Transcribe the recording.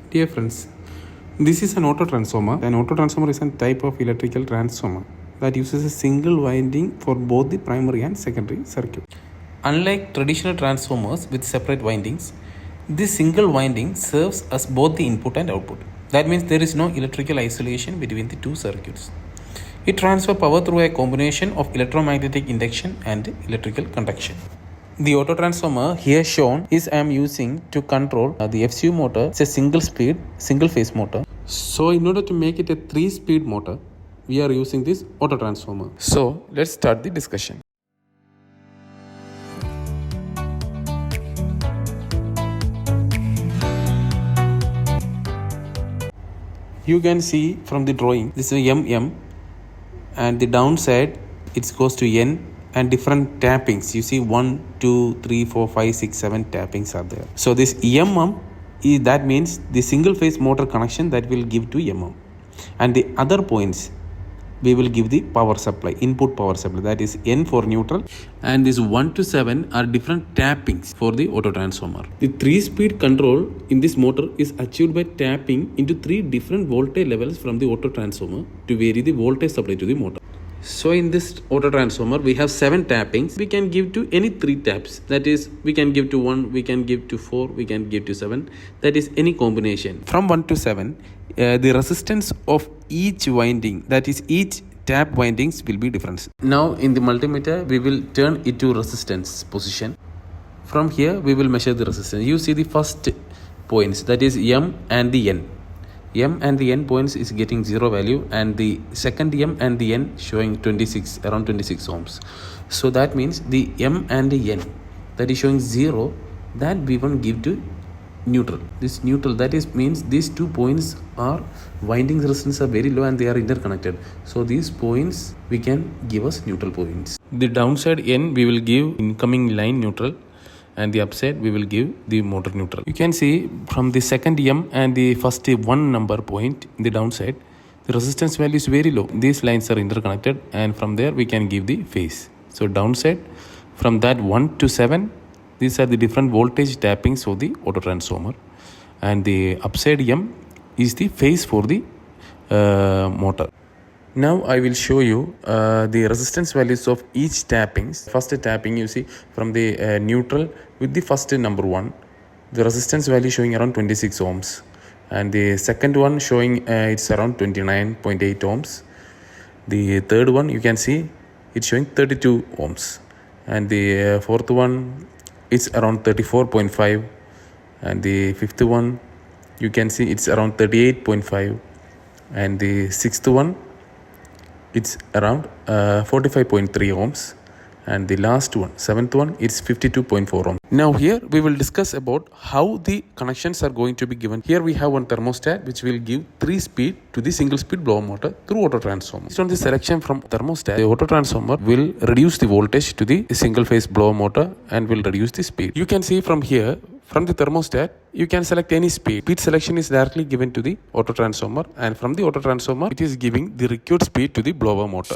Dear friends, this is an autotransformer. An autotransformer is a type of electrical transformer that uses a single winding for both the primary and secondary circuit. Unlike traditional transformers with separate windings, this single winding serves as both the input and output. That means there is no electrical isolation between the two circuits. It transfers power through a combination of electromagnetic induction and electrical conduction. The autotransformer here shown is I am using to control the FCU motor. It's a single phase motor. So in order to make it a 3-speed motor, we are using this autotransformer. So let's start the discussion. You can see from the drawing, this is MM, and the downside it goes to N, and different tappings. You see 1, 2, 3, 4, 5, 6, 7 tappings are there. So this MM, that means the single phase motor connection that will give to MM. And the other points, we will give the power supply, input power supply, that is N for neutral. And this 1 to 7 are different tappings for the autotransformer. The 3-speed control in this motor is achieved by tapping into 3 different voltage levels from the autotransformer to vary the voltage supply to the motor. So in this autotransformer, we have 7 tappings. We can give to any 3 taps. That is, we can give to 1, we can give to 4, we can give to 7. That is any combination. From 1 to 7, the resistance of each winding, that is each tap windings will be different. Now in the multimeter, we will turn it to resistance position. From here, we will measure the resistance. You see the first points, that is M and the N. M and the N points is getting 0 value, and the second M and the N showing around 26 ohms. So that means the M and the N that is showing 0, that we won't give to neutral. This neutral, that is means these 2 points are winding resistance are very low and they are interconnected. So these points we can give us neutral points. The downside N we will give incoming line neutral, and the upside we will give the motor neutral. You can see from the second M and the first 1 number point in the downside, the resistance value is very low. These lines are interconnected, and from there we can give the phase. So downside, from that 1 to 7, these are the different voltage tappings of the autotransformer, and the upside M is the phase for the motor. Now I will show you the resistance values of each tappings. First tapping, you see from the neutral with the first number 1, the resistance value showing around 26 ohms, and the second one showing it's around 29.8 ohms. The third one you can see it's showing 32 ohms, and the fourth one it's around 34.5, and the fifth one you can see it's around 38.5, and the sixth one it's around 45.3 ohms, and the last one, 7th one, it's 52.4 ohms. Now here we will discuss about how the connections are going to be given. Here we have one thermostat which will give 3 speed to the single speed blower motor through autotransformer. Based on the selection from thermostat, the autotransformer will reduce the voltage to the single phase blower motor and will reduce the speed. You can see from here, from the thermostat, you can select any speed. Speed selection is directly given to the autotransformer, and from the autotransformer, it is giving the required speed to the blower motor.